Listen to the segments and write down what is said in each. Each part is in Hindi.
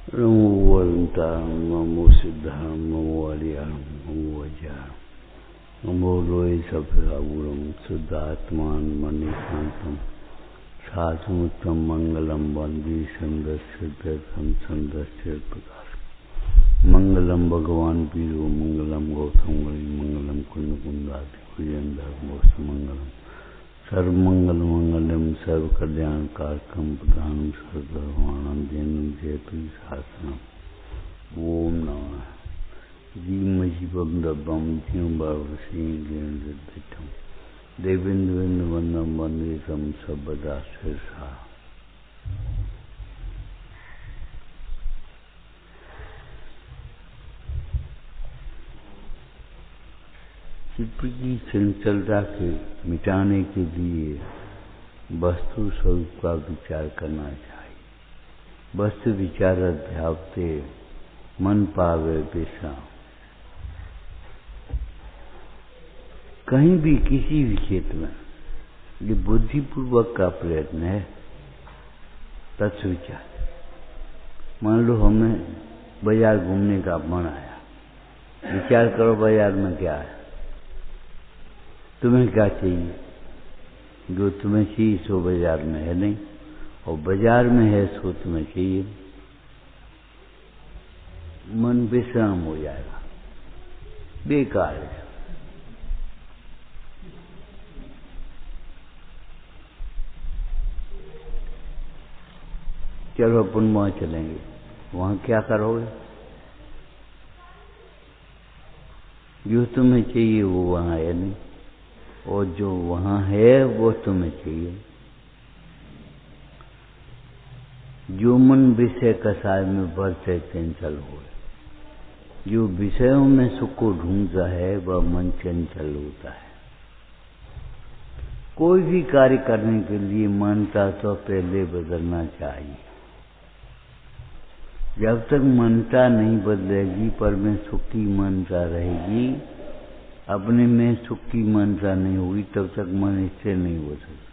नमो वरुणतां नमो सिद्धां नमो आर्यां नमो वज्रां नमो लोये सफलागुणं शुद्धात्मान मणिकान्तं साधुमुत्तम मंगलम वंदे संदस्य प्रकाश मंगलम भगवान वीरो मंगलम गौतम गणि मंगलम कुंद कुंदादि भुजंधर मंगलम सर्वमंगल मंगलम सर्व कल्याण कारकम प्रधानम सर्वधर्माणं जयतु शासनम ओम नमः जीवम दब्बम जीव बावसीम देवेंद्र वंदम वंदे तम सबदा शेषा। चित्त की चंचलता के मिटाने के लिए वस्तु स्वरूप का विचार करना चाहिए। वस्तु विचार अध्यापते मन पावे विश्राम। कहीं भी किसी भी क्षेत्र में ये बुद्धिपूर्वक का प्रयत्न है। तत्व विचार। मान लो हमें बाजार घूमने का मन आया, विचार करो बाजार में क्या है, तुम्हें क्या चाहिए, जो तुम्हें चाहिए सो बाजार में है नहीं, और बाजार में है सो तुम्हें चाहिए। मन विश्राम हो जाएगा, बेकार है। चलो अपन वहां चलेंगे, वहां क्या करोगे? जो तुम्हें चाहिए वो वहां है नहीं, और जो वहां है वो तुम्हें चाहिए। जो मन विषय कसाय में बढ़ते चंचल हो, जो विषयों में सुख को ढूंढता है वह मन चंचल होता है। कोई भी कार्य करने के लिए मन का तो पहले बदलना चाहिए। जब तक मनता नहीं बदलेगी पर में सुख की मनता रहेगी, अपने में सुख की मनता नहीं होगी, तब तक मन स्थिर नहीं हो सकता।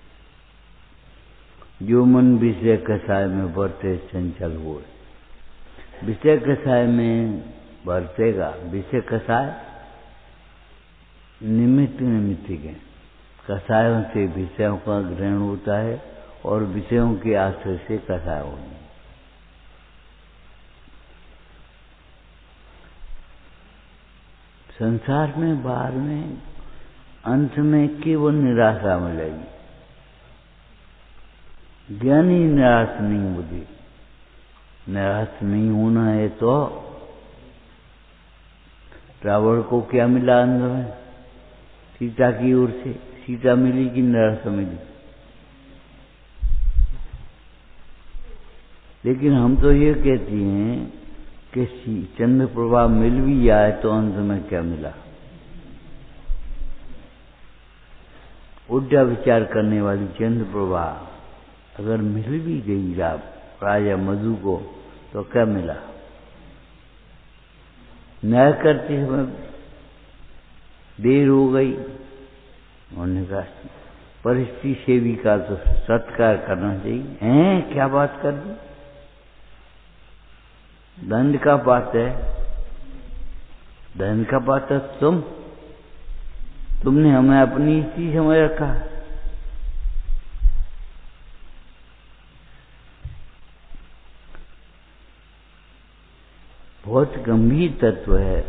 जो मन विषय कसाय में बढ़ते चंचल हो, विषय कसाय में बढ़तेगा। विषय कसाय निमित्त के कसायों से विषयों का ग्रहण होता है और विषयों के आश्रय से कसाय होने। संसार में बाहर में अंत में केवल निराशा मिलेगी। ज्ञानी निराश नहीं होती। निराश नहीं होना है तो रावण को क्या मिला अंदर में? सीता की ओर से सीता मिली कि निराशा मिली? लेकिन हम तो ये कहती हैं कि चंद्र प्रभा मिल भी जाए तो अंत में क्या मिला? उल्टा विचार करने वाली चंद्र प्रभा अगर मिल भी गई राजा मधु को तो क्या मिला? न्याय करते समय देर हो गई। उन्होंने कहा परिस्थिति सेविका तो सत्कार करना चाहिए। हैं क्या बात कर दी? दंड का बात है, दंड का बात है। तुमने हमें अपनी इसी समझ रखा। बहुत गंभीर तत्व है,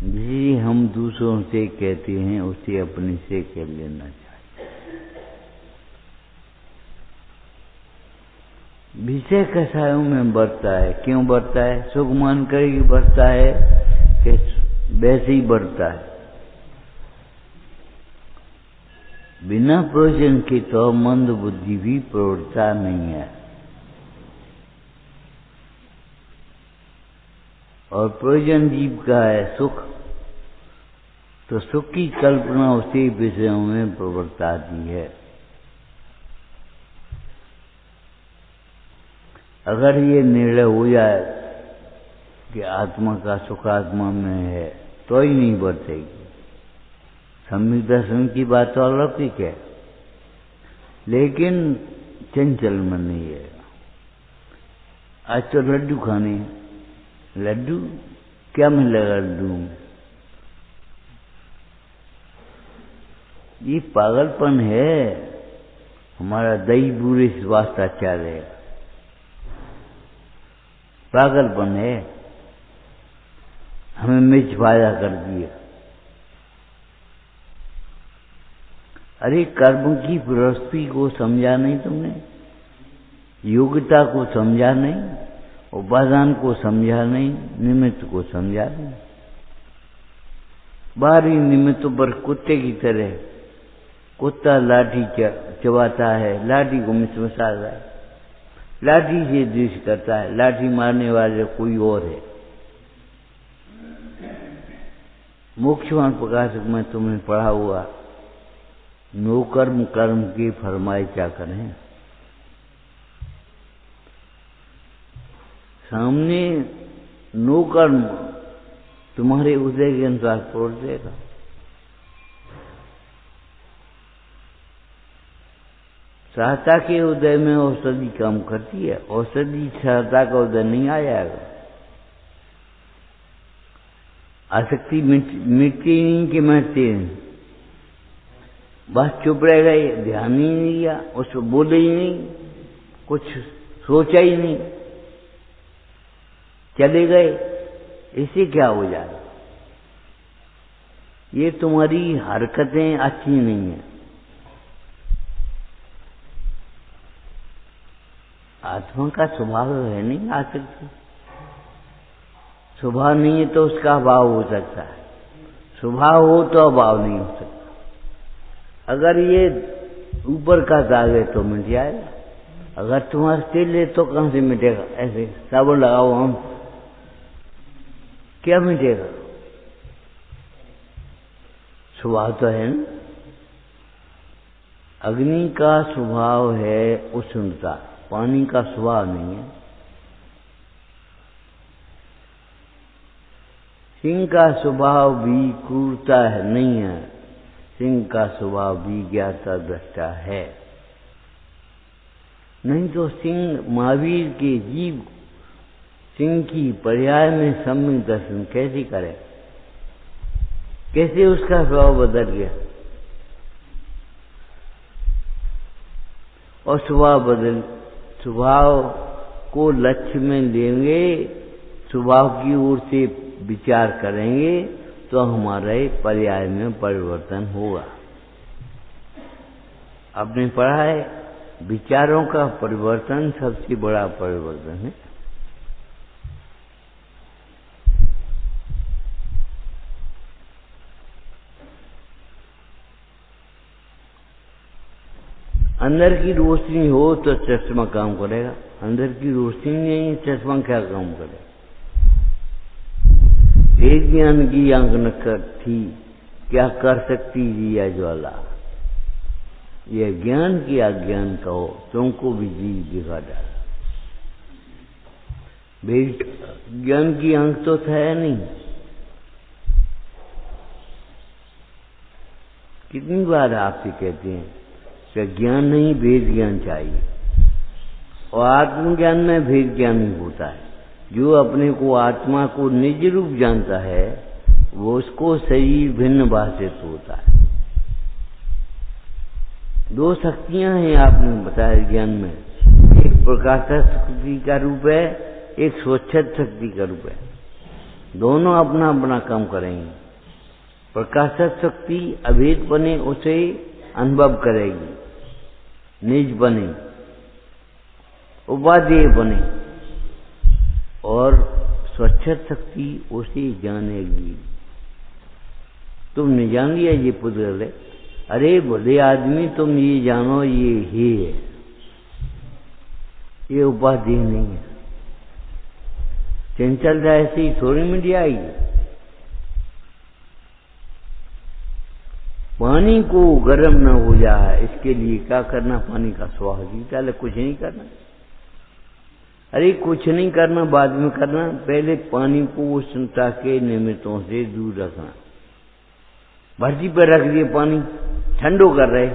जिसे हम दूसरों से कहते हैं उसे अपने से कह लेना चाहिए। विषय कसायों में बढ़ता है। क्यों बढ़ता है? सुख मान कर ही बढ़ता है कि वैसे ही बढ़ता है? बिना प्रयोजन के तो मंद बुद्धि भी प्रवृत्ता नहीं है, और प्रयोजन जीव का है सुख, तो सुख की कल्पना उसी विषयों में प्रवृत्ता दी है। अगर ये निर्णय हो जाए कि आत्मा का सुख आत्मा में है तो ही नहीं बढ़तेगी। सम्यक दर्शन की बात तो अलौकिक है, लेकिन चंचल मन नहीं है। आज तो लड्डू खाने हैं। लड्डू क्या मिलेगा लड्डू में? ये पागलपन है। हमारा दही बूढ़े वास्ता अच्छा रहेगा। पागलपन है। हमें मिर्च फायदा कर दिया। अरे कर्म की फिलॉसफी को समझा नहीं तुमने, योग्यता को समझा नहीं, उपादान को समझा नहीं, निमित्त को समझा नहीं। बाहरी निमित्तों पर कुत्ते की तरह कुत्ता लाठी चबाता है, लाठी को मिसमसाता है, लाठी से द्वेष करता है, लाठी मारने वाले कोई और है। मोक्षवान प्रकाशक में तुमने पढ़ा हुआ, नो कर्म कर्म की फरमाई क्या करें। सामने नो कर्म तुम्हारे उदय के अनुसार तोड़ देगा। सहता के उदय में औषधि काम करती है, औषधि सहता का उदय नहीं आ जाएगा। आसक्ति मिटती नहीं कि मिटती नहीं, बस चुप रह गए, ध्यान ही नहीं दिया, उसको बोले ही नहीं, कुछ सोचा ही नहीं, चले गए। इससे क्या हो जाएगा? ये तुम्हारी हरकतें अच्छी नहीं है। आत्मा का स्वभाव है नहीं आसक्ति। स्वभाव नहीं है तो उसका अभाव हो सकता है, स्वभाव हो तो अभाव नहीं हो सकता। अगर ये ऊपर का दाग है तो मिट जाएगा, अगर तुम्हारा तेल है तो कहां से मिटेगा? ऐसे साबुन लगाओ हम, क्या मिटेगा? स्वभाव तो है ना। अग्नि का स्वभाव है उष्णता, पानी का स्वभाव नहीं है। सिंह का स्वभाव भी क्रूरता है नहीं है, सिंह का स्वभाव भी ज्ञाता दृष्टा है। नहीं तो सिंह महावीर के जीव सिंह की पर्याय में सम्यक दर्शन कैसे करे? कैसे उसका स्वभाव बदल गया? और स्वभाव को लक्ष्य में लेंगे, स्वभाव की ओर से विचार करेंगे तो हमारे पर्याय में परिवर्तन होगा। आपने पढ़ा है, विचारों का परिवर्तन सबसे बड़ा परिवर्तन है। अंदर की रोशनी हो तो चश्मा काम करेगा, अंदर की रोशनी नहीं, चश्मा क्या काम करेगा? एक ज्ञान की आंख न कर थी, क्या कर सकती दिया ज्वाला। यह ज्ञान की अज्ञान कहो, तुमको भी जी दिखा डाला। ज्ञान की आंख तो है नहीं। कितनी बार आपसे कहते हैं कि ज्ञान नहीं, भेद ज्ञान चाहिए, और आत्मज्ञान में भेद ज्ञान नहीं होता है। जो अपने को आत्मा को निज रूप जानता है वो उसको शरीर भिन्न भाषित होता है। दो शक्तियां हैं आपने बताया ज्ञान में, एक प्रकाशक शक्ति का रूप है, एक स्वच्छत शक्ति का रूप है। दोनों अपना अपना काम करेंगे। प्रकाशक शक्ति अभेद बने उसे अनुभव करेगी, निज बने, उपादेय बने, और स्वच्छत शक्ति उसे जानेगी। तुमने जान लिया ये पुद्गल है, अरे बड़े आदमी तुम ये जानो ये ही है, ये उपाधि नहीं है। चंचलता ऐसे ही थोड़ी मिट जाएगी। पानी को गर्म न हो जाए इसके लिए क्या करना? पानी का स्वाह जीता ले, कुछ नहीं करना। अरे कुछ नहीं करना, बाद में करना, पहले पानी को उष्णता के निमित्तों से दूर रखना। भर्ती पर रख दिए पानी, ठंडो कर रहे,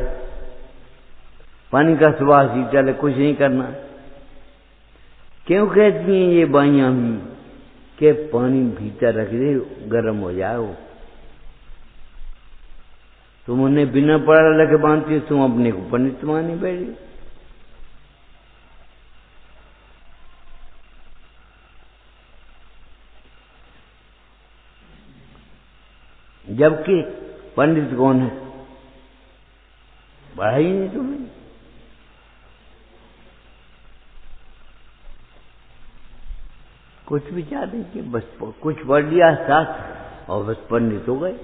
पानी का सुवास शीतल है, कुछ नहीं करना। क्यों कहती हैं ये बाइयां भी कि पानी भीतर रख दे गर्म हो जाए वो। तुम उन्हें बिना पढ़ा लिखे बांधती हो, तुम अपने को पंडित मानी बैठी। जबकि पंडित कौन है? पढ़ा ही नहीं तुम्हें। कुछ भी चाहते कि बस कुछ पढ़ लिया शास्त्र और बस पंडित हो गए।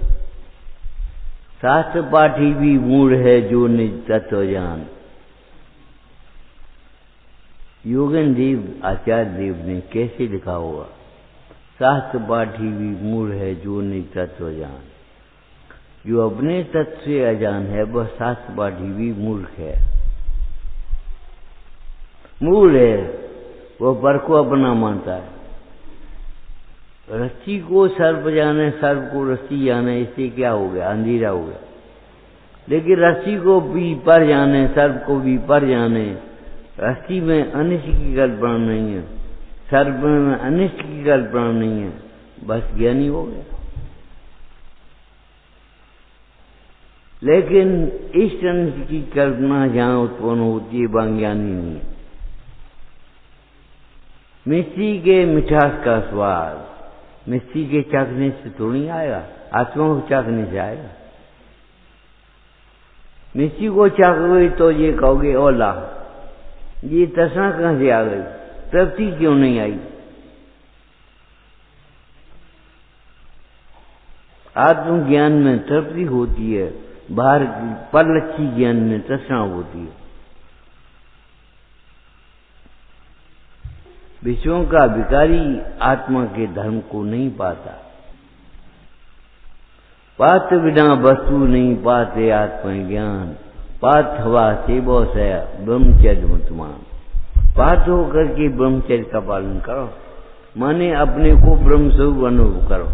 शास्त्र पाठी भी मूढ़ है जो निज तत्व जान। योगेंद्र देव आचार्य देव ने कैसे लिखा होगा? शास्त्र पाठी भी मूढ़ है जो निज तत्व जान। जो अपने तत्व से अजान है वह शास्त्र पाठी भी मूर्ख है। मूढ़ है, वह पर को अपना मानता है। रस्सी को सर्प जाने, सर्प को रस्सी जाने, इससे क्या हो गया? अंधेरा हो गया। लेकिन रस्सी को भी पर जाने, सर्प को भी पर जाने, रस्सी में अनिष्ट की कल्पना नहीं है, सर्प में अनिष्ट की कल्पना नहीं है, बस ज्ञानी हो गया। लेकिन इस अनिष्ट की कल्पना जहां उत्पन्न होती है वहां ज्ञानी नहीं है। मिट्टी के मिठास का स्वाद मिट्टी के चाखने से थोड़ी आएगा, आत्मा को चाखने से आएगा। मिट्टी को चाकोगे तो ये कहोगे ओला, ये तृष्णा कहां से आ गई, तृप्ति क्यों नहीं आई? आत्मज्ञान में तृप्ति होती है, बाहर परलक्षी ज्ञान में तृष्णा होती है। विश्वों का विकारी आत्मा के धर्म को नहीं पाता। पात बिना वस्तु नहीं पाते आत्म ज्ञान। पात हवा से बहुत है ब्रह्मचर्य मतमान। पात होकर के ब्रह्मचर्य का पालन करो, माने अपने को ब्रह्म स्वरूप अनुभव करो,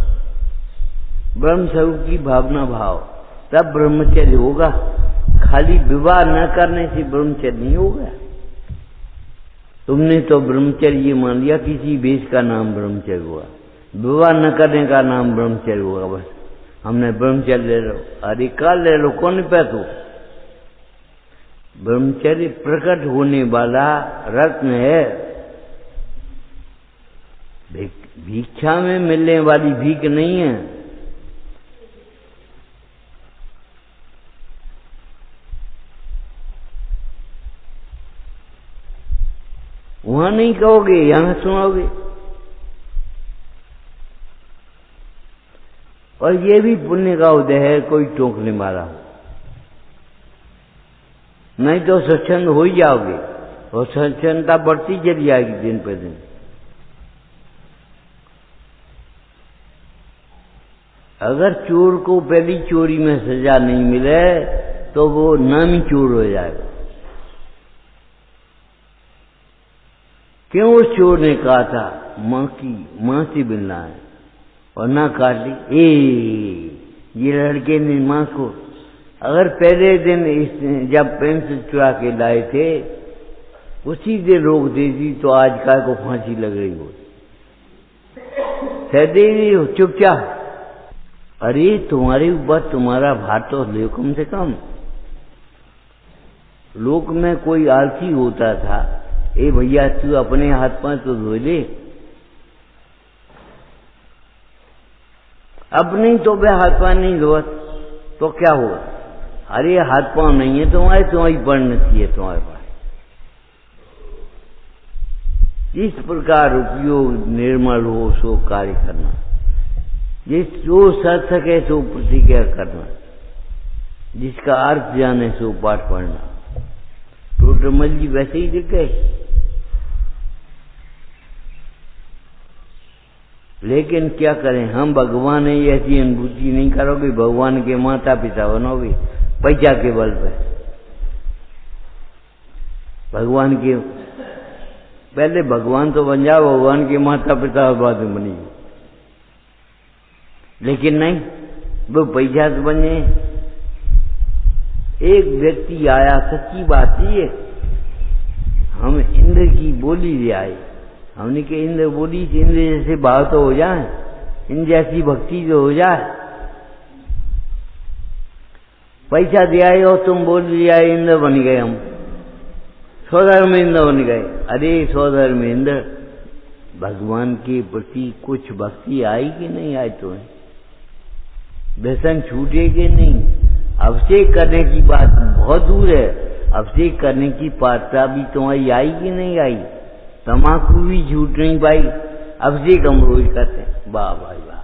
ब्रह्म स्वरूप की भावना भाव, तब ब्रह्मचर्य होगा। खाली विवाह न करने से ब्रह्मचर्य नहीं होगा। तुमने तो ब्रह्मचर्य ये मान लिया, किसी वेश का नाम ब्रह्मचर्य हुआ, विवाह न करने का नाम ब्रह्मचर्य हुआ। बस हमने ब्रह्मचर्य ले लो, अरे काल ले लो, कौन पे तू? ब्रह्मचर्य प्रकट होने वाला रत्न है, भिक्षा में मिलने वाली भीख नहीं है। वहां नहीं कहोगे, यहां सुनोगे। और ये भी पुण्य का उदय है, कोई टोकने वाला हो, नहीं तो सत्संग हो ही जाओगे और सत्संगता बढ़ती चली जाएगी दिन पर दिन। अगर चोर को पहली चोरी में सजा नहीं मिले तो वो नामी चोर हो जाएगा। क्यों उस चोर ने कहा था मां से मिलना है और ना काट ली? ये लड़के ने मां को अगर पहले दिन जब पेंसिल चुरा के लाए थे उसी दिन रोक देती तो आज का को फांसी लग रही हो। सहदेवी हो चुपचाप। अरे तुम्हारे ऊपर तुम्हारा भार तो ले कम से कम। लोक में कोई आलसी होता था, ए भैया तू अपने हाथ पांव तो धो ले, अपने तो वे हाथ पांव नहीं धोत तो क्या होगा? अरे हाथ पांव नहीं है तुम्हारी पढ़ना चाहिए तुम्हारे पास। इस प्रकार उपयोग निर्मल हो सो कार्य करना, जो सार्थक है सो प्रतिज्ञा करना, जिसका अर्थ जाने सो पाठ पढ़ना। टोटरमल जी वैसे ही दिख गए। लेकिन क्या करें, हम भगवान है ऐसी अनुभूति नहीं करोगे, भगवान के माता पिता बनोगे पैसा के बल पे। भगवान के पहले भगवान तो बन जाओ, भगवान के माता पिता बाद में बनेगी। लेकिन नहीं, वो पैसा तो बने। एक व्यक्ति आया, सच्ची बात ये, हम इंद्र की बोली ले आए, हमने के इंद्र बोली से इंद्र जैसे भाव तो हो जाए, इन जैसी भक्ति तो हो जाए। पैसा दिया और तुम बोल दिया इंद्र बन गए, हम स्वधर्म इंद्र बन गए। अरे स्वधर्म इंद्र, भगवान के प्रति कुछ भक्ति आई कि नहीं आई? तुम्हें व्यसन छूटे कि नहीं? अभिषेक करने की बात बहुत दूर है, अभिषेक करने की पात्रता भी तुम्हारी आई कि नहीं आई? तमाकू भी छूट नहीं पाई, अभिषेक हम रोज करते हैं। वाह भाई वाह,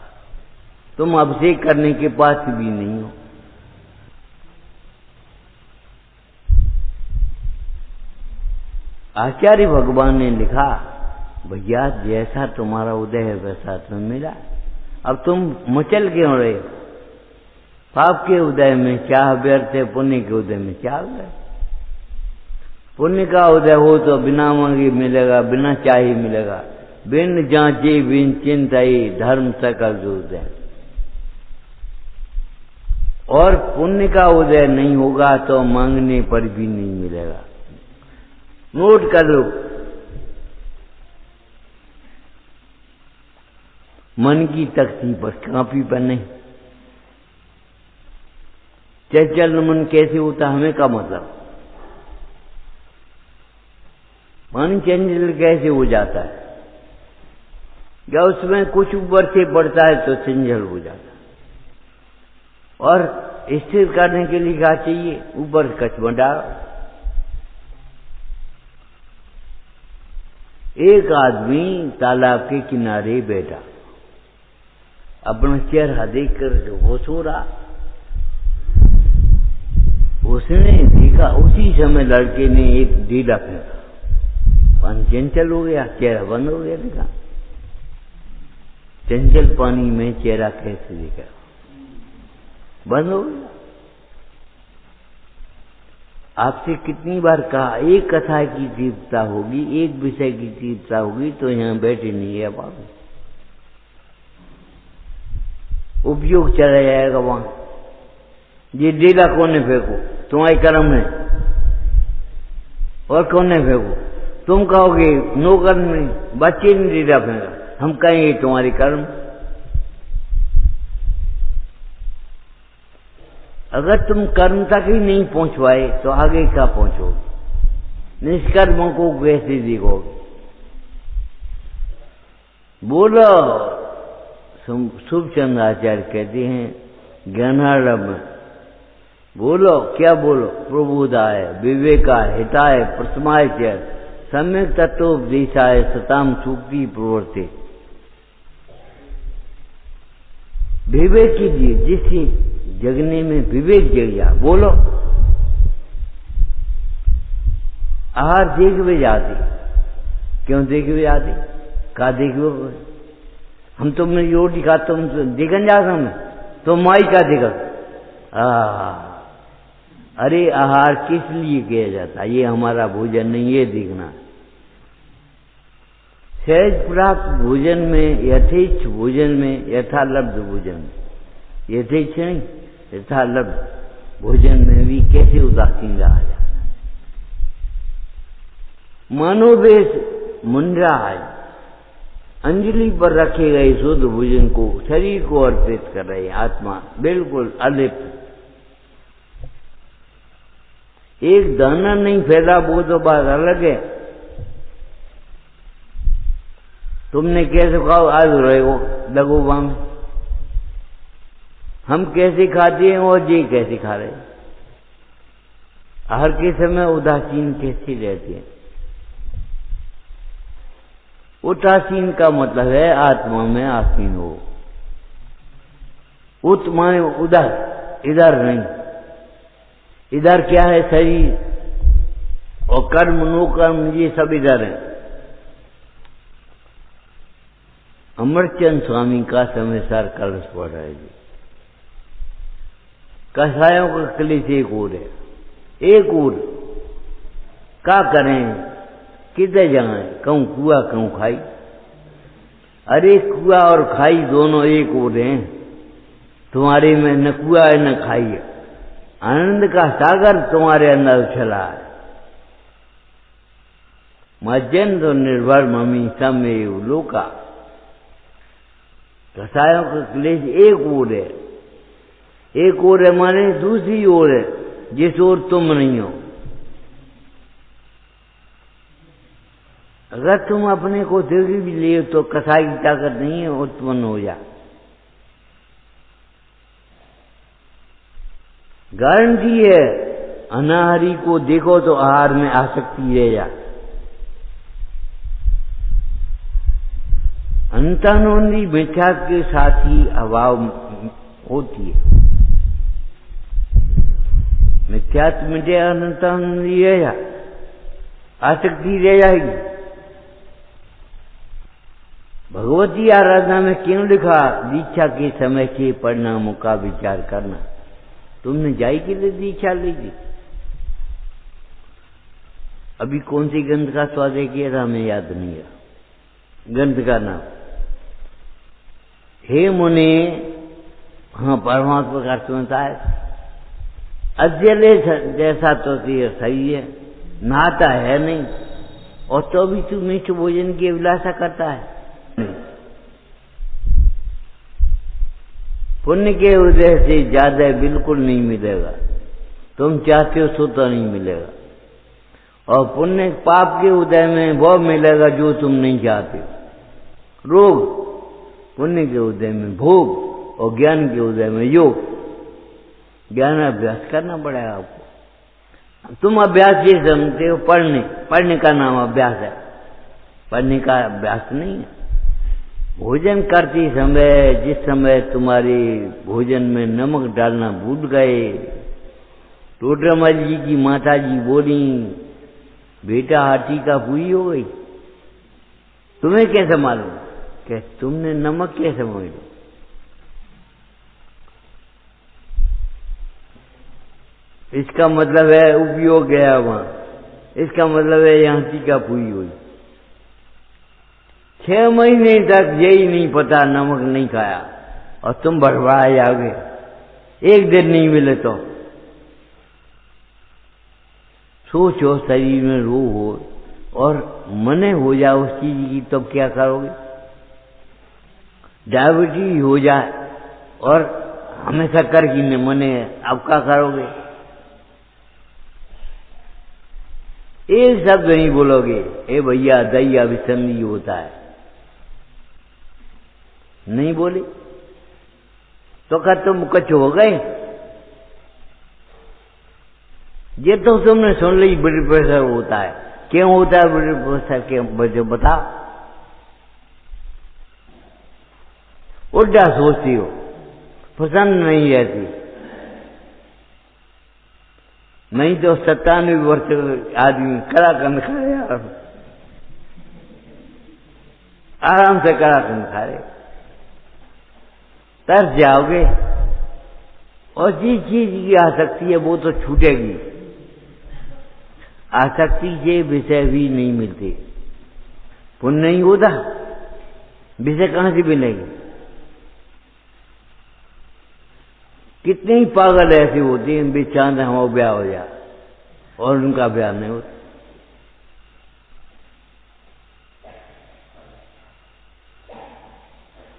तुम अभिषेक करने के पास भी नहीं हो। आचार्य भगवान ने लिखा, भैया जैसा तुम्हारा उदय है वैसा तुम्हें मिला, अब तुम मचल क्यों रहे? पाप के उदय में चाह व्यर्थ है, पुण्य के उदय में चाह व्यर्थ। पुण्य का उदय हो तो बिना मांगे मिलेगा, बिना चाहे मिलेगा। बिन जांचे बिन चिंताई धर्म सकल उदय। और पुण्य का उदय नहीं होगा तो मांगने पर भी नहीं मिलेगा। नोट कर लो, मन की तख्ती पर, कापी पर नहीं। चंचल मन कैसे होता हमें क्या मतलब? मन चंचल कैसे हो जाता है? या उसमें कुछ ऊपर से बढ़ता है तो चंचल हो जाता है। और स्थिर करने के लिए क्या चाहिए? ऊपर कचमा डालो। एक आदमी तालाब के किनारे बैठा, अपना चेहरा देखकर जो होश हो रहा, उसने देखा उसी समय लड़के ने एक ढीला फेंका, पानी चंचल हो गया, चेहरा बंद हो गया। देखा चंचल पानी में चेहरा कैसे देखा, बंद हो गया। आपसे कितनी बार कहा, एक कथा की तीव्रता होगी, एक विषय की तीव्रता होगी तो यहां बैठे नहीं है बाबू, उपयोग चला जाएगा वहां। ये डेला कोने फेंको, तुम्हारे कर्म है, और कोने फेंको। तुम कहोगे नो कर्म नहीं, बच्चे ने डेला फेंका, हम कहेंगे तुम्हारे कर्म। अगर तुम कर्म तक ही नहीं पहुंच पाए तो आगे क्या पहुंचोगे? निष्कर्मों को कैसे देखोगे? बोलो, शुभचंद आचार्य कहते हैं ज्ञानार्णव में, बोलो क्या बोलो? प्रबोधाय विवेकाय हिताय प्रसमाय च सम्यक तत्वोपदेशाय सताम सूक्ति प्रवर्ते। विवेक कीजिए, जिससे जगने में विवेक जग गया। बोलो, आहार देख वे जाते, क्यों देख वे जाते? का देख वे? हम तुमने रोटी खा, तुम देखन जा हमें तो माई का देखा। अरे आहार किस लिए किया जाता? ये हमारा भोजन नहीं, ये देखना। सहज प्राप्त भोजन में, यथेच्छ भोजन में, यथालब्ध भोजन में, यथेच्छ नहीं यथालब्ध भोजन में भी कैसे उदासीन रहा जाता है? मनोवेश मुंडरा है, अंजलि पर रखे गए शुद्ध भोजन को शरीर को अर्पित कर रहे, आत्मा बिल्कुल अलिप्त। एक दाना नहीं फैला वो तो बात अलग है। तुमने कैसे खाओ आज रहे हो लगोबा में, हम कैसे खाते हैं और ये कैसे खा रहे हैं? हर के समय उदासीन कैसे रहते हैं? उदासीन का मतलब है आत्मा में आसीन हो। उत माने उधर, इधर नहीं। इधर क्या है? शरीर और कर्म, नो कर्म, ये सब इधर है। अमरचंद स्वामी का समय सार कलश पड़ रहा है जी। कसायों का कली से एक ओर है, एक ओर क्या करें, किधर जाए? कहूं कुआ कहूं खाई। अरे कुआ और खाई दोनों एक ओर हैं, तुम्हारे में न कुआ है न खाई है। आनंद का सागर तुम्हारे अंदर उछला है। मज्जेन्द्र निर्भर ममी समेव लोका। कसायों का क्लेश एक ओर है, एक ओर है माने दूसरी ओर है जिस ओर तुम नहीं हो। अगर तुम अपने को देख भी लिए तो कसाई की ताकत नहीं है, उत्पन्न हो जा। गारंटी है, अनाहारी को देखो तो आहार में आसक्ति रह जा। अंतानोंदी मिथ्या के साथ ही अभाव होती है। मिथ्यात्व मिटे अंतानोंदी रह जा, आसक्ति रह जाएगी। भगवती आराधना में क्यों लिखा, दीक्षा के समय के परिणामों का विचार करना। तुमने जाई के लिए दीक्षा ली थी? अभी कौन सी गंध का स्वाद किया था हमें याद नहीं है, गंध का नाम। हे मुने, हाँ परमात्मा का सुनता है। अजले जैसा तो सही है, नहाता है नहीं और तो भी तू मीठ भोजन की अभिलाषा करता है। पुण्य के उदय से ज्यादा बिल्कुल नहीं मिलेगा। तुम चाहते हो सो तो नहीं मिलेगा, और पुण्य पाप के उदय में वो मिलेगा जो तुम नहीं चाहते। रोग, पुण्य के उदय में भोग, और ज्ञान के उदय में योग। ज्ञान अभ्यास करना पड़ेगा आपको। तुम अभ्यास ये समझते हो पढ़ने, पढ़ने का नाम अभ्यास है, पढ़ने का अभ्यास नहीं है। भोजन करते समय जिस समय तुम्हारे भोजन में नमक डालना भूल गए, टोटरमल जी की माता जी बोली बेटा हाथी का पूरी हो गई। तुम्हें कैसे मालूम कि तुमने नमक कैसे मोड़? इसका मतलब है उपयोग गया वहां, इसका मतलब है हाथी का पूरी हुई। 6 महीने तक यही नहीं पता नमक नहीं खाया और तुम बड़बड़ा जाओगे एक दिन नहीं मिले तो। सोचो शरीर में रोग हो और मने हो जाए उस चीज की, तब क्या करोगे? डायबिटीज हो जाए और हमें शक्कर की मने, अब क्या करोगे? एक शब्द नहीं बोलोगे, ए भैया दही अभिसंधि होता है, नहीं बोले तो क्या तुम कच हो गए? ये तो तुमने सुन ली ब्लड प्रेशर होता है। क्यों होता है ब्लड प्रेशर के वजह बता? उल्टा सोचती हो, पसंद नहीं रहती। नहीं तो 97 वर्ष आदमी कलाकंद खा रहे, आराम से कलाकंद खा रहे, तरस जाओगे। और जिस चीज की आसक्ति है वो तो छूटेगी। आसक्ति के विषय भी नहीं मिलते, पुण्य नहीं होता, विषय कहां से मिलेंगे? कितने ही पागल ऐसे होते हैं वे चांद हमारा ब्याह हो जाए और उनका ब्याह नहीं होता।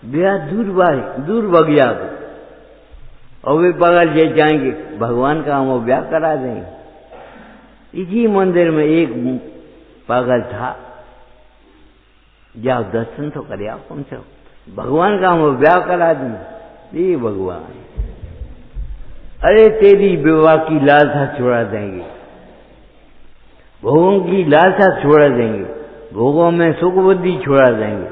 ब्याह दूर भग जाओ और वे पागल जे जाएंगे भगवान का हम ब्याह करा देंगे। इसी मंदिर में एक पागल था, जाओ दर्शन तो करे आप कम से भगवान का हम ब्याह करा दिए। भगवान, अरे तेरी विवाह की लालसा छोड़ा देंगे, भोगों की लालसा छोड़ा देंगे, भोगों में सुख बुद्धि छोड़ा देंगे।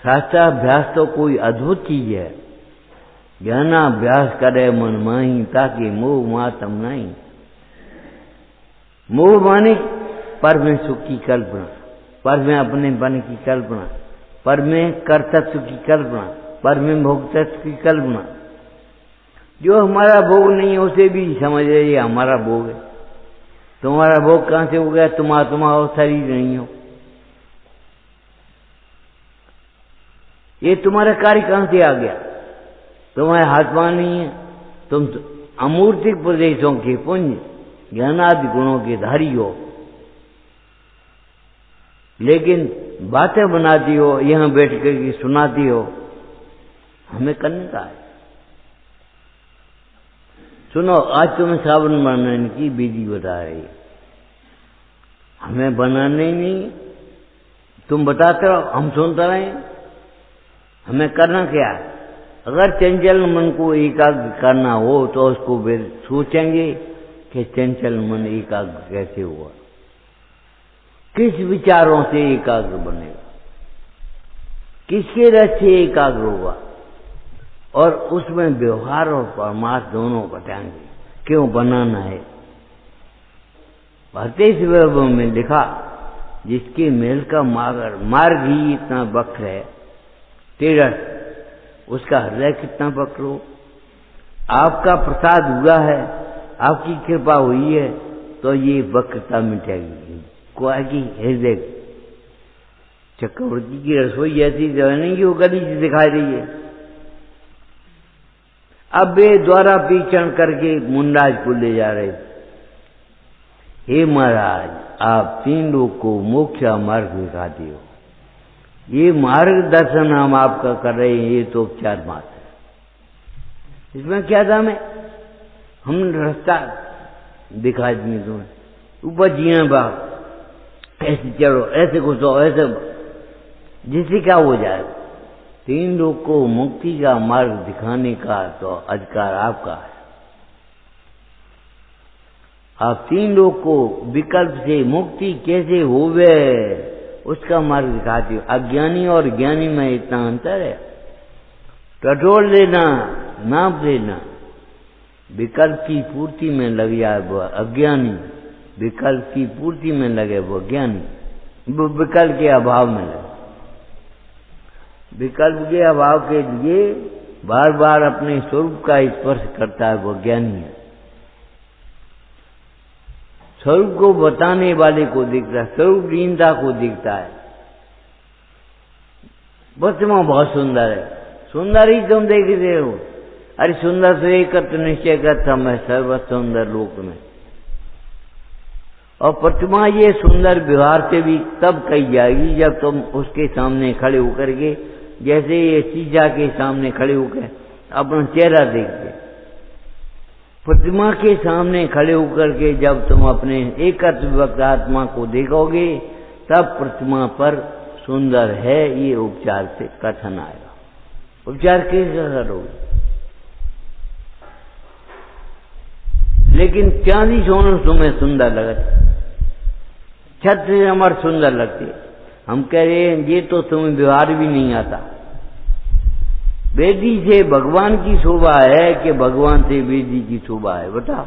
शास्त्राभ्यास तो कोई अद्भुत चीज है। ज्ञानाभ्यास करे मन माही ताकि मोह मातम नहीं। मोह माने पर में सुख की कल्पना, पर में अपने बन की कल्पना, पर में कर्तव्य की कल्पना, पर में भोक्तत्व की कल्पना। जो हमारा भोग नहीं है उसे भी समझ रहे ये हमारा भोग है। तुम्हारा भोग कहां से हो गया? तुम आत्मा हो, शरीर नहीं हो। ये तुम्हारा कार्य कहां से आ गया? तुम्हारे हाथ पांव नहीं है, तुम अमूर्तिक प्रदेशों के पुंज ज्ञानादि गुणों के धारी हो, लेकिन बातें बनाती हो, यहां बैठ कर सुनाती हो, हमें करने का है। सुनो, आज तुम्हें साबुन बनाने की विधि बता रही है, हमें बनाने नहीं, तुम बताते रहो, हम सुनते रहे। हमें करना क्या है? अगर चंचल मन को एकाग्र करना हो तो उसको फिर सोचेंगे कि चंचल मन एकाग्र कैसे हुआ, किस विचारों से एकाग्र बनेगा, किसके रस से एकाग्र होगा, और उसमें व्यवहार और परमार्थ दोनों बताएंगे क्यों बनाना है। भारतीय वैभव में लिखा, जिसके मेल का मार्ग ही इतना वक्र है, तेरस, उसका हृदय कितना वक्र हो। आपका प्रसाद हुआ है, आपकी कृपा हुई है, तो ये वक्रता मिटेगी। कोई की हृदय चक्रवर्ती की रसोई ऐसी जो है नहीं कि वो गली से दिखाई रही है। अब वे द्वारा पीछण करके मुंडाज को ले जा रहे। हे महाराज, आप 3 लोग को मोक्ष का मार्ग दिखाते हो, ये मार्गदर्शन हम आपका कर रहे हैं, ये तो उपचार मात्र है। इसमें क्या दाम है? हम रास्ता दिखा दिए तुम्हें, ऊपर जिया बाग, ऐसे चढ़ो, ऐसे घुसो, ऐसे, जिससे क्या हो जाए। 3 लोग को मुक्ति का मार्ग दिखाने का तो अधिकार आपका है। आप 3 लोग को विकल्प से मुक्ति कैसे होवे उसका मार्ग दिखाते हो। अज्ञानी और ज्ञानी में इतना अंतर है, टटोल लेना, नाप लेना। विकल्प की पूर्ति में लग जाए वो अज्ञानी, विकल्प की पूर्ति में लगे वो ज्ञानी, वो विकल्प के अभाव में लगे। विकल्प के अभाव के लिए बार बार अपने स्वरूप का स्पर्श करता है वो ज्ञानी है। स्वरूप को बताने वाले को दिखता है, स्वरूप लीनता को दिखता है। वर्तमान बहुत सुंदर है, सुंदर ही तुम देखते हो। अरे सुंदर से एकत्र निश्चय करता मैं सर्व सुंदर लोक में। और प्रतिमा ये सुंदर व्यवहार से भी तब कही जाएगी जब तुम उसके सामने खड़े होकर के, जैसे ये शीशा के सामने खड़े होकर अपना चेहरा देखते, प्रतिमा के सामने खड़े होकर के जब तुम अपने एकत्र विभक्त आत्मा को देखोगे, तब प्रतिमा पर सुंदर है ये उपचार से कथन आएगा। उपचार कैसे करोगे? लेकिन चांदी सोना तुम्हें सुंदर लगती, छत से हमारे सुंदर लगती। हम कह रहे हैं ये तो तुम्हें व्यवहार भी नहीं आता। वेदी से भगवान की शोभा है कि भगवान से वेदी की शोभा है? बताओ।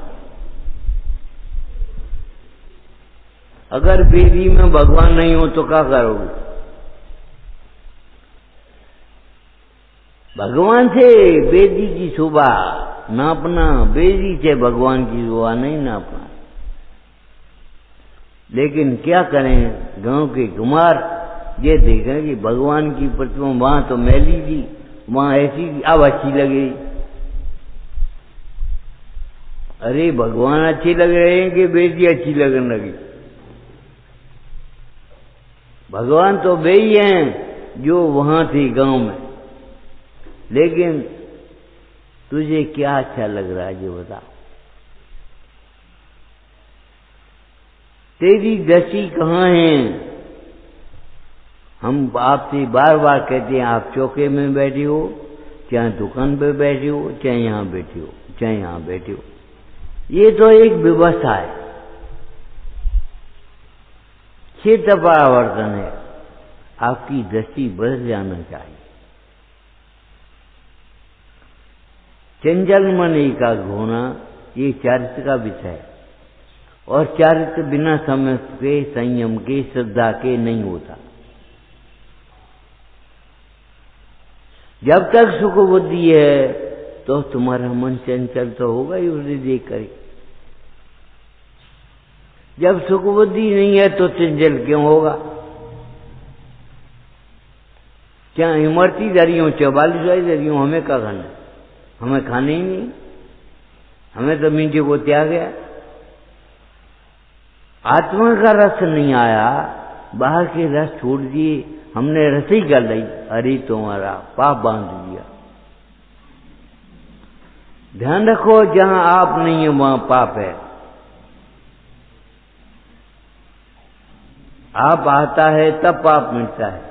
अगर वेदी में भगवान नहीं हो तो क्या करोगे? भगवान से वेदी की शोभा नापना, वेदी से भगवान की शोभा नहीं नापना। लेकिन क्या करें, गांव के कुमार ये देखें कि भगवान की प्रतिमा वहां तो मैली थी, वहां ऐसी अब अच्छी लगे। अरे भगवान अच्छे लग रहे हैं कि बेटी अच्छी लगने लगी? भगवान तो वे ही हैं जो वहां थे गांव में। लेकिन तुझे क्या अच्छा लग रहा है ये बता। तेरी दृष्टि कहाँ है? हम आपसे बार बार कहते हैं, आप चौके में बैठे हो, चाहे दुकान पे बैठे हो, चाहे यहां बैठे हो, चाहे यहां बैठे हो, ये तो एक व्यवस्था है, क्षेत्र परावर्तन है। आपकी दृष्टि बदल जाना चाहिए। चंचल मन एकाग्र होना ये चारित्र का विषय है, और चारित्र बिना समय के, संयम के, श्रद्धा के नहीं होता। जब तक सुख बुद्धि है तो तुम्हारा मन चंचल तो होगा ही उसे देख कर। जब सुख बुद्धि नहीं है तो चंचल क्यों होगा? क्या इमरती दरियों 44 दरियों हमें क्या खाना? हमें खाने ही नहीं। हमें तो मीठे को त्याग गया, आत्मा का रस नहीं आया, बाहर के रस छोड़ दिए, हमने रस ही कर ली, अरे तुम्हारा पाप बांध दिया। ध्यान रखो, जहां आप नहीं है वहां पाप है। आप आता है तब पाप मिटता है,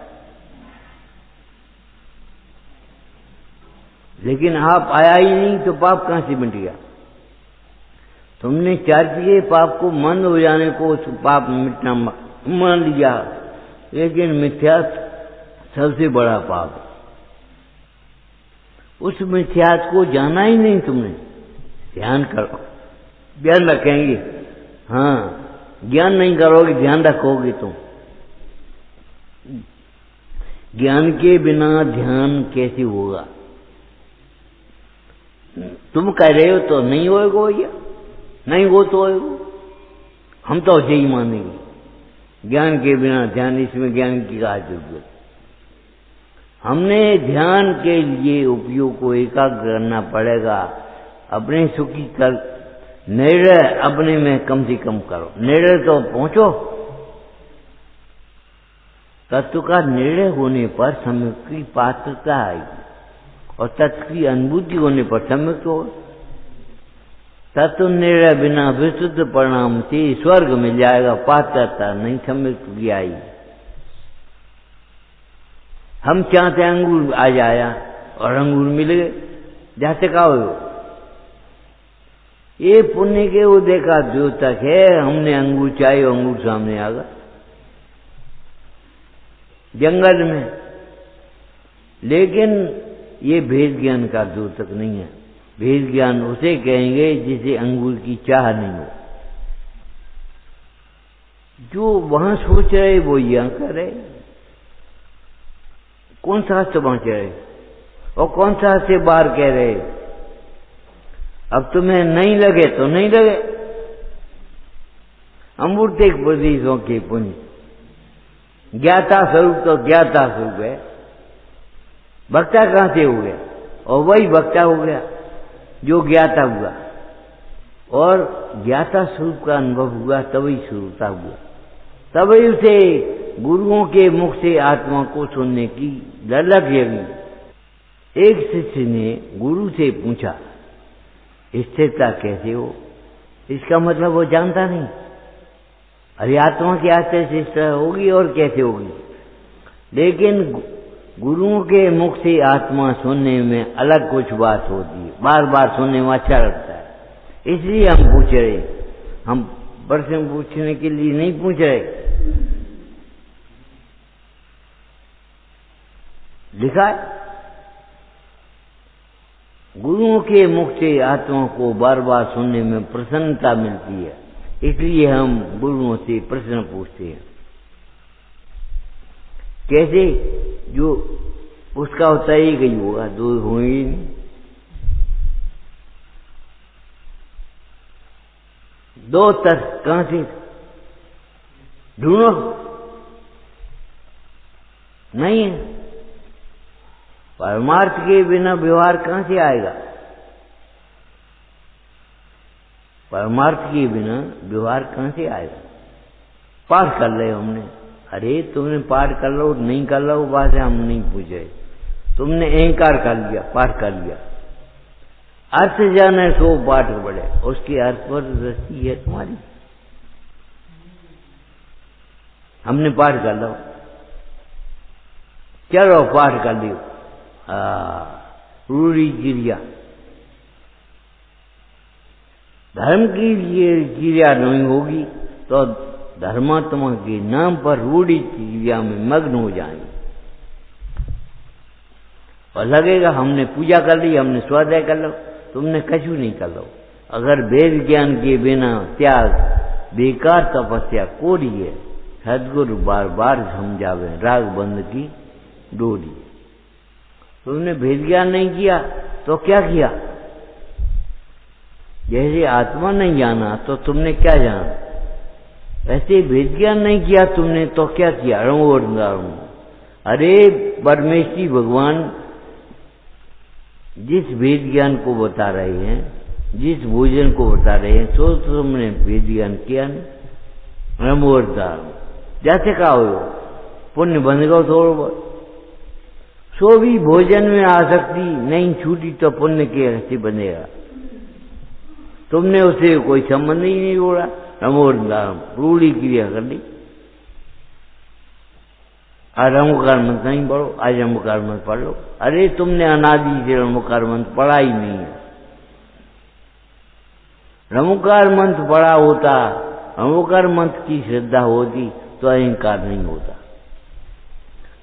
लेकिन आप आया ही नहीं तो पाप कहां से मिट गया? तुमने चार चीजें पाप को मंद हो जाने को पाप मिटना मान लिया, लेकिन मिथ्या सबसे बड़ा पाप है। उस मिथ्यात को जाना ही नहीं तुमने। ध्यान करो, ध्यान रखेंगे। हाँ, ज्ञान नहीं करोगे, ध्यान रखोगे तुम। ज्ञान के बिना ध्यान कैसे होगा? तुम कह रहे हो तो नहीं होएगा भैया, नहीं हो तो होएगा, हम तो उसे ही मानेंगे। ज्ञान के बिना ध्यान, इसमें ज्ञान की क्या जरूरत? हमने ध्यान के लिए उपयोग को एकाग्र करना पड़ेगा। अपने सुखी कर निर्णय अपने में कम से कम करो, निर्णय तो पहुंचो। तत्व का निर्णय होने पर सम्यक की पात्रता आएगी, और तत्व की अनुभूति होने पर सम्यक हो। तत्व निर्णय बिना विशुद्ध परिणाम से स्वर्ग मिल जाएगा, पात्रता नहीं सम्यक की आएगी। हम चाहते अंगूर आ जाया और अंगूर मिल गए, जाते का हो। ये पुण्य के उदय का द्योतक है, हमने अंगूर चाहिए, अंगूर सामने आ गया जंगल में। लेकिन ये भेद ज्ञान का द्योतक नहीं है। भेद ज्ञान उसे कहेंगे जिसे अंगूर की चाह नहीं हो। जो वहां सोच रहे वो यहां कर रहे। कौन सा से पहुंच रहे और कौन सा से बाहर कह रहे? अब तुम्हें नहीं लगे तो नहीं लगे। अमूर्तिक प्रदेशों के पुण्य, ज्ञाता स्वरूप तो ज्ञाता स्वरूप है। वक्ता कहां से हो गया? और वही वक्ता हो गया जो ज्ञाता हुआ, और ज्ञाता स्वरूप का अनुभव हुआ तभी श्रोता हुआ। तभी उसे गुरुओं के मुख से आत्मा को सुनने की ललक जगी। एक शिष्य ने गुरु से पूछा, स्थिरता कैसे हो? इसका मतलब वो जानता नहीं। अरे आत्मा की आस्ते स्थिरता होगी और कैसे होगी? लेकिन गुरुओं के मुख से आत्मा सुनने में अलग कुछ बात होती है, बार बार सुनने में अच्छा लगता है। इसलिए हम पूछ रहे, हम प्रश्न पूछने के लिए नहीं पूछ रहे। लिखा है गुरुओं के मुख से आत्मा को बार बार सुनने में प्रसन्नता मिलती है, इसलिए हम गुरुओं से प्रश्न पूछते हैं। कैसे? जो उसका होता ही गई होगा, दो होंगे नहीं। दो तर्क कहां से ढूंढो? नहीं है। परमार्थ के बिना व्यवहार कहां से आएगा? परमार्थ के बिना व्यवहार कहां से आएगा? पाठ कर ले हमने। अरे तुमने पाठ कर लो नहीं कर लो बात है, हम नहीं पूछे। तुमने अहंकार कर लिया, पाठ कर लिया। अर्थ जाने सो पाठ पढ़े, उसके अर्थ पर दृष्टि है तुम्हारी। हमने पाठ कर लो, चलो पाठ कर लियो। रूढ़ी क्रिया, धर्म की क्रिया नहीं होगी तो धर्मात्मा के नाम पर रूढ़ी क्रिया में मग्न हो जाएंगे, और लगेगा हमने पूजा कर ली, हमने स्वाध्याय कर लो। तुमने कछु नहीं कर लो। अगर वेद ज्ञान के बिना त्याग बेकार तपस्या कोरी है। सदगुरु बार बार समझावे राग बंद की डोरी। तुमने भेद ज्ञान नहीं किया तो क्या किया? जैसे आत्मा नहीं जाना तो तुमने क्या जाना? ऐसे भेद ज्ञान नहीं किया तुमने तो क्या किया? रंगो। अरे परमेश्वरी भगवान जिस भेद ज्ञान को बता रहे हैं जिस भोजन को बता रहे हैं सो तो तुमने वेद ज्ञान किया नहीं। रमोरदार जैसे कहा हो पुण्य बन गो थोड़ा बहुत, सो भी भोजन में आसक्ति नहीं छूटी तो पुण्य कैसे बनेगा? तुमने उसे कोई संबंध ही नहीं जोड़ा। रमोरदार रूढ़ी क्रिया कर ली। आज रमोकार मंत्र नहीं पढ़ो, आज रमोकार मंत्र पढ़ लो। अरे तुमने अनादि से रमोकार मंत्र पढ़ा ही नहीं है। रमोकार मंत्र पढ़ा होता, रमोकार मंत्र की श्रद्धा होती तो अहंकार नहीं होता।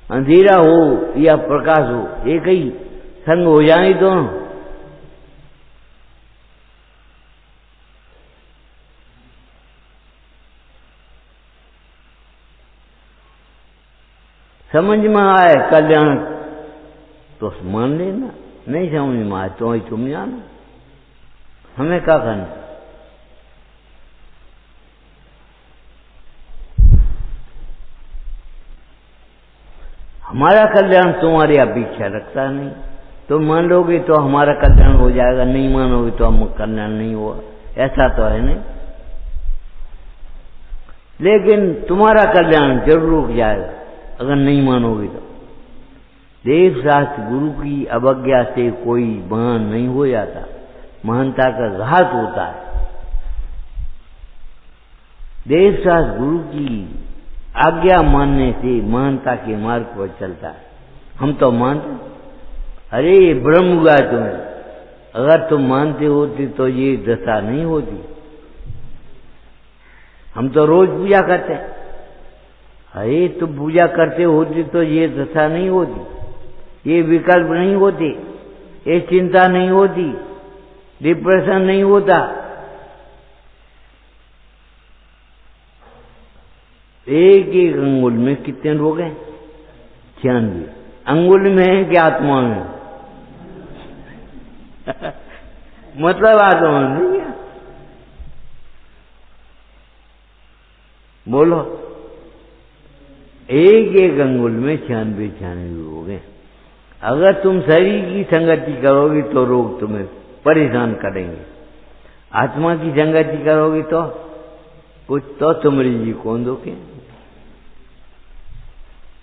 अंधेरा हो या प्रकाश हो एक ही संग हो जाए दोनों। समझ में आए कल्याण तो मान लेना, नहीं समझ में आए तो ही तुम जाना। हमें क्या करना? हमारा कल्याण तुम्हारी अपेक्षा रखता नहीं। तुम मान लोगे तो हमारा कल्याण हो जाएगा, नहीं मानोगे तो हम कल्याण नहीं हुआ, ऐसा तो है नहीं। लेकिन तुम्हारा कल्याण जरूर रुक जाएगा अगर नहीं मानोगे तो। देव शास्त्र गुरु की अवज्ञा से कोई महान नहीं हो जाता, महानता का घात होता है। देव शास्त्र गुरु की आज्ञा मानने से महानता के मार्ग पर चलता है। हम तो मानते, अरे ब्रह्म हुआ तुम्हें, अगर तुम मानते होते तो ये दशा नहीं होती। हम तो रोज पूजा करते हैं, अरे तुम पूजा करते होते तो ये दशा नहीं होती, ये विकल्प नहीं होते, ये चिंता नहीं होती, डिप्रेशन नहीं होता। एक एक अंगुल में कितने रोग हैं? 96। अंगुल में है कि आत्मा में? मतलब आत्मा में नहीं है। बोलो, एक एक अंगुल में 96 रोग हैं। अगर तुम शरीर की संगति करोगे तो रोग तुम्हें परेशान करेंगे, आत्मा की संगति करोगे तो कुछ तो तुम्हारी जी कौन दोगे?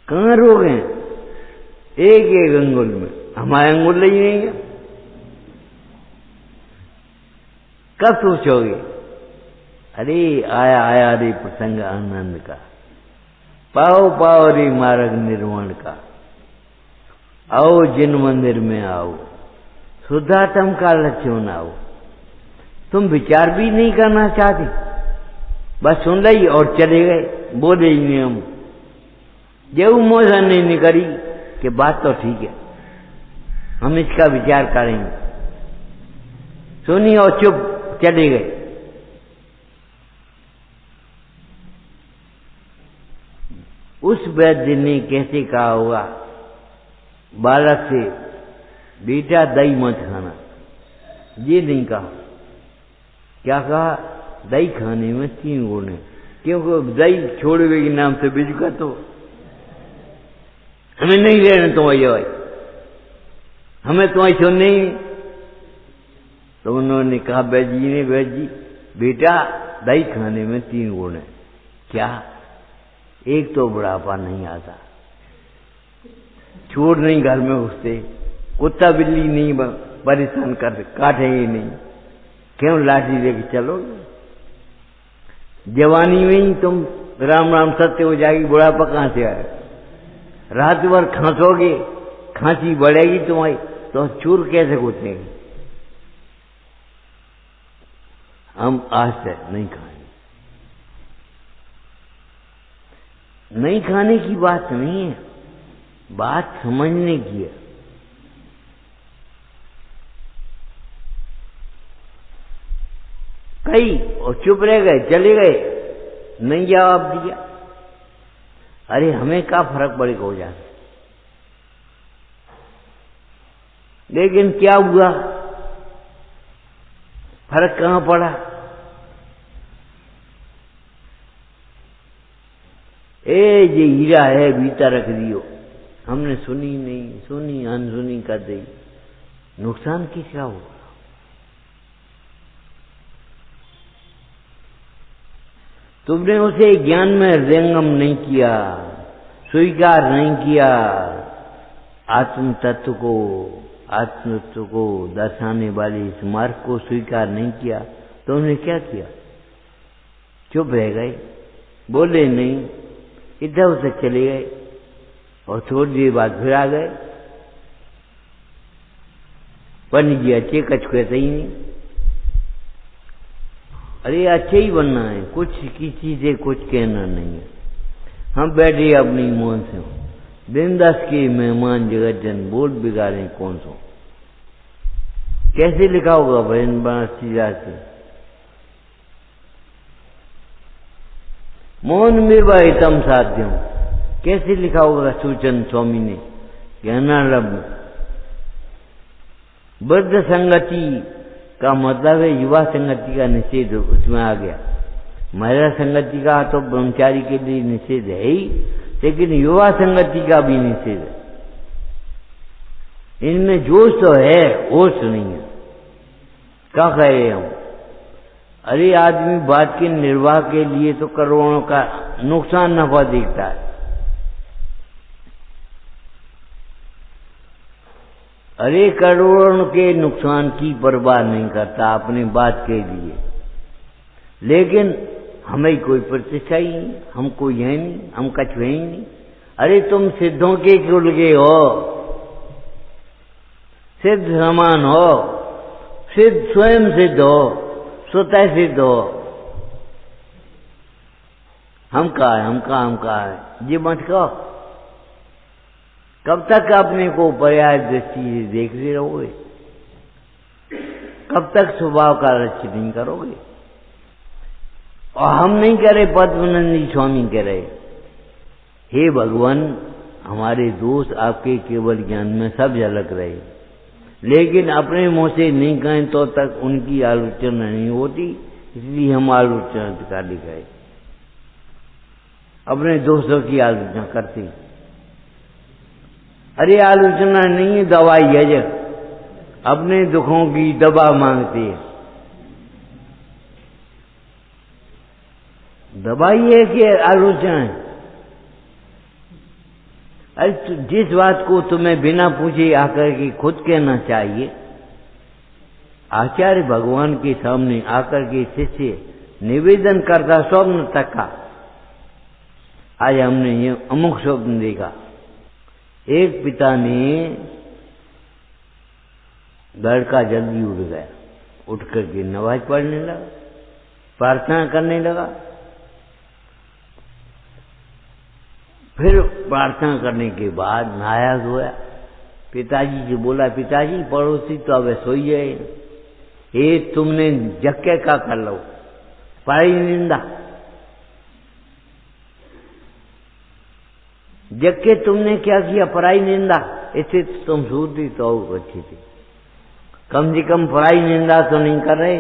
कहाँ रोग हैं? एक एक अंगुल में। हमारे अंगुल ही नहीं है। कब सोचोगे अरे आया आया रे प्रसंग आनंद का, पाओ पाओ रे मार्ग निर्वाण का, आओ जिन मंदिर में आओ, शुद्धात्म का लक्ष्य आओ। तुम विचार भी नहीं करना चाहते, बस सुन ली और चले गए, बोले ही नहीं। हम जो मोजा नहीं करी कि बात तो ठीक है, हम इसका विचार करेंगे, सुनी और चुप चले गए। उस वैद्य ने कैसे कहा होगा बालक से, बेटा दही मत खाना, ये नहीं कहा। क्या कहा? दही खाने में 3 गुण है, क्योंकि दही छोड़वे के नाम से बिजका तो हमें नहीं रहने तो भाई, हमें तुम्हारी सुननी। तो उन्होंने कहा वैद्य जी ने, वैद्य जी बेटा दही खाने में 3 गुण है। क्या? एक तो बुढ़ापा नहीं आता, चोर नहीं घर में घुसते, कुत्ता बिल्ली नहीं परेशान कर काटेंगे नहीं, क्यों लाठी लेके चलोगे? जवानी में ही तुम राम राम सत्य हो जाएगी, बुढ़ापा कहां से आएगा? रात भर खांसोगे, खांसी बढ़ेगी तुम्हारी तो चूर कैसे घुसेंगे? हम आज से नहीं खाएंगे। नहीं खाने की बात नहीं है, बात समझने की है। कई और चुप रह गए, चले गए, नहीं जवाब दिया। अरे हमें क्या फर्क पड़ेगा हो जाए? लेकिन क्या हुआ? फर्क कहां पड़ा? ए ये हीरा है भीतर रख दियो, हमने सुनी नहीं, सुनी अनसुनी कर दी, नुकसान किसका हुआ? तुमने उसे ज्ञान में हृदयंगम नहीं किया, स्वीकार नहीं किया। आत्म तत्व को दर्शाने वाले इस मार्ग को स्वीकार नहीं किया, तो उन्होंने क्या किया? चुप रह गए, बोले नहीं, इधर उधर चले गए और थोड़ी देर बाद फिर आ गए। पंडित जी अच्छे, कछ कहते ही नहीं। अरे अच्छे ही बनना है, कुछ किसी से कुछ कहना नहीं है। हम बैठे अपनी मौन से, बिंदास के मेहमान जगत जन, बोल बिगाड़े कौन सो। कैसे लिखा होगा भजन सीधा से, मौन में हितम साध्यम, कैसे लिखा होगा सूचन स्वामी ने ज्ञानारंभ में। वृद्ध संगति का मतलब है युवा संगति का निषेध उसमें आ गया। महिला संगति का तो ब्रह्मचारी के लिए निषेध है ही, लेकिन युवा संगति का भी निषेध है। इनमें जोश तो है, होश नहीं है। क्या कहे हम? अरे आदमी बात के निर्वाह के लिए तो करोड़ों का नुकसान नफा देखता है। अरे करोड़ों के नुकसान की परवाह नहीं करता अपनी बात के लिए, लेकिन हमें कोई प्रतिष्ठा ही नहीं, हम कोई है नहीं, हम कछ है ही नहीं। अरे तुम सिद्धों के कुल के हो, सिद्ध समान हो, सिद्ध स्वयं सिद्ध हो, स्वतः सिद्ध हो। हम कहा है, ये मत कहो। कब तक अपने को पर्याय दृष्टि से देखते रहोगे? कब तक स्वभाव का रक्षण नहीं करोगे? और हम नहीं कह रहे, पद्मनंदी स्वामी कह रहे, हे भगवान हमारे दोष आपके केवल ज्ञान में सब झलक रहे, लेकिन अपने मुंह से नहीं कहें तो तक उनकी आलोचना नहीं होती, इसलिए हम आलोचना कर दिखाए, अपने दोस्तों की आलोचना करते। अरे आलोचना नहीं है, दवाई है। जब अपने दुखों की दवा मांगते हैं, दवाई है कि आलोचना है? अरे जिस बात को तुम्हें बिना पूछे आकर के खुद कहना चाहिए, आचार्य भगवान के सामने आकर के शिष्य निवेदन करता स्वप्न तक का। आज हमने ये अमुक स्वप्न देखा। एक पिता ने लड़का जल्दी उठ गया, उठ करके नमाज पढ़ने लगा, प्रार्थना करने लगा। फिर प्रार्थना करने के बाद नहाया धोया, पिताजी से बोला, पिताजी पड़ोसी तो अब सोई है, ये तुमने जक्के का कर लो, पढ़ाई निंदा, जक्के तुमने क्या किया, पढ़ाई निंदा, इससे तुम सूती तो अच्छी थी, कम से कम पढ़ाई निंदा तो नहीं कर रहे।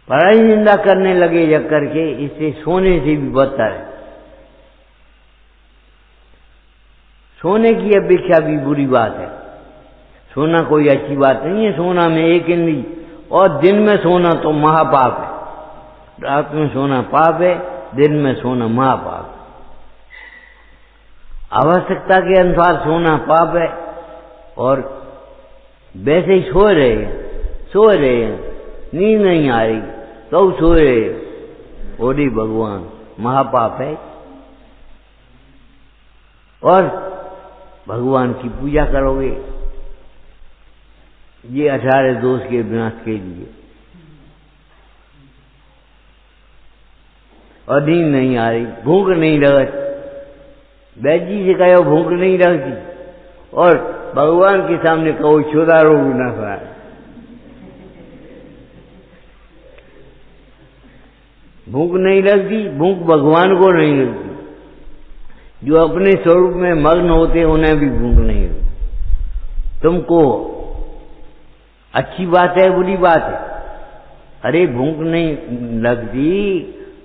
पढ़ाई निंदा करने लगे जग करके, इससे सोने से भी बदतर है। सोने की अपेक्षा भी बुरी बात है। सोना कोई अच्छी बात नहीं है, सोना में एक इंद्री, और दिन में सोना तो महापाप है। रात में सोना पाप है, दिन में सोना महापाप है। आवश्यकता के अनुसार सोना पाप है, और वैसे ही सो रहे हैं, नींद नहीं आ रही तो सो रहे, ओरी भगवान महापाप है। और भगवान की पूजा करोगे, ये 18 दोष के विनाश के लिए। और नींद नहीं आ रही, भूख नहीं लगती, वैद्य जी से कहो भूख नहीं लगती, और भगवान के सामने कहो छोदा रोग न खाए। भूख नहीं लगती, भूख भगवान को नहीं लगती। जो अपने स्वरूप में मग्न होते उन्हें भी भूख नहीं लगती। तुमको अच्छी बात है बुरी बात है? अरे भूख नहीं लगती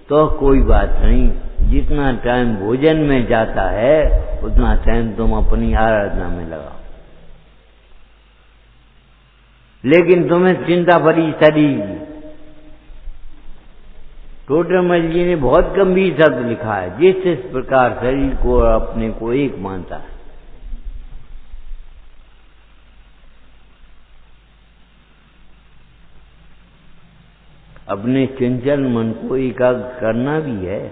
तो कोई बात नहीं, जितना टाइम भोजन में जाता है उतना टाइम तुम अपनी आराधना में लगाओ। लेकिन तुम्हें चिंता पड़ी शरीर की, टोडरमल जी ने बहुत गंभीर शब्द लिखा है, जिस प्रकार शरीर को और अपने को एक मानता है, अपने चंचल मन को एकाग्र करना भी है,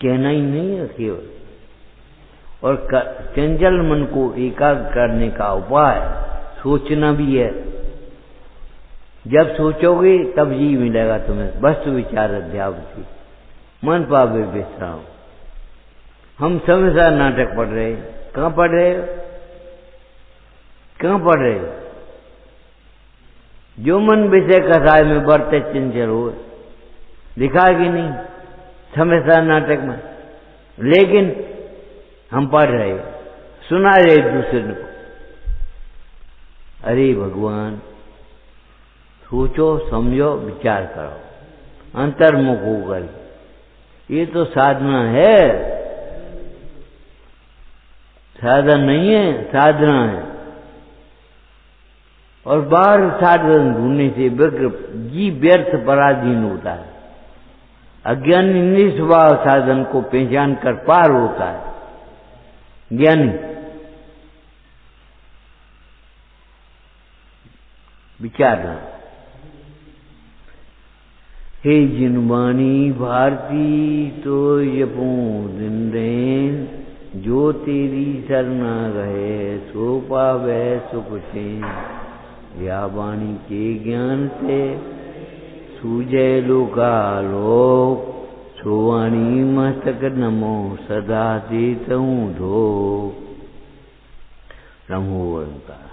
कहना ही नहीं है केवल। और चंचल मन को एकाग्र करने का उपाय सोचना भी है। जब सोचोगे तब जी मिलेगा तुम्हें। वस्तु विचार अध्यावधि, मन पावे विश्राम। हम समय नाटक पढ़ रहे, कहाँ पढ़ रहे हो, कहाँ पढ़ रहे हो? जो मन विषय कसाय में बढ़ते चंचल हो, लिखा कि नहीं समय नाटक में? लेकिन हम पढ़ रहे, सुना रहे एक दूसरे को। अरे भगवान, सोचो, समझो, विचार करो, अंतर्मुख होकर। ये तो साधना है, साधन नहीं है, साधना है। और बाहर साधन ढूंढने से जीव व्यर्थ पराधीन होता है। अज्ञानी निस्वभाव साधन को पहचान कर पार होता है। ज्ञानी विचारना। हे जिनवाणी भारती तो जपू दिन रैन, जो तेरी शरणा गए सो पावे सुख चैन। या वाणी के ज्ञान से सूझे लोकालोक, सो वाणी मस्तक नमो सदा देत हूँ धो। नमो ओंकार।